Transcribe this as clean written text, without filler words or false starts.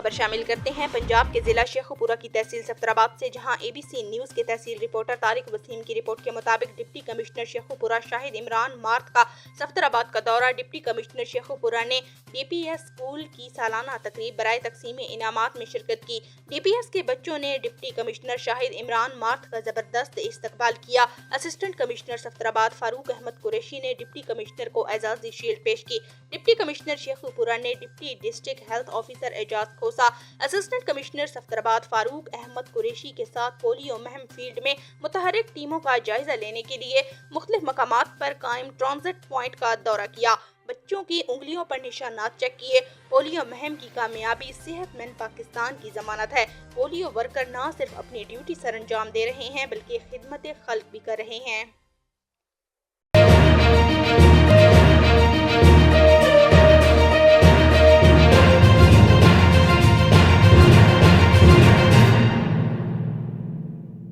خبر شامل کرتے ہیں پنجاب کے ضلع شیخوپورہ کی تحصیل صفدرآباد سے، جہاں اے بی سی نیوز کے تحصیل رپورٹر طارق وسیم کی رپورٹ کے مطابق ڈپٹی کمشنر شیخوپورہ شاہد عمران مارت کا صفدرآباد کا دورہ۔ ڈپٹی کمشنر شیخوپورہ نے ڈی پی ایس اسکول کی سالانہ تقریب برائے تقسیم انعامات میں شرکت کی۔ ڈی پی ایس کے بچوں نے ڈپٹی کمشنر شاہد عمران مارت کا زبردست استقبال کیا۔ اسسٹنٹ کمشنر صفدرآباد فاروق احمد قریشی نے ڈپٹی کمشنر کو اعزازی شیلڈ پیش کی۔ ڈپٹی کمشنر شیخوپورہ نے ڈپٹی ڈسٹرکٹ ہیلتھ آفیسر اعجاز کھوسہ، اسسٹنٹ کمشنر صفدرآباد فاروق احمد قریشی کے ساتھ پولیو مہم فیلڈ میں متحرک ٹیموں کا جائزہ لینے کے لیے مختلف مقامات پر قائم ٹرانزٹ پوائنٹ کا دورہ کیا۔ بچوں کی انگلیوں پر نشانات چیک کیے۔ پولیو مہم کی کامیابی صحت مند پاکستان کی ضمانت ہے۔ پولیو ورکر نہ صرف اپنی ڈیوٹی سر انجام دے رہے ہیں بلکہ خدمت خلق بھی کر رہے ہیں۔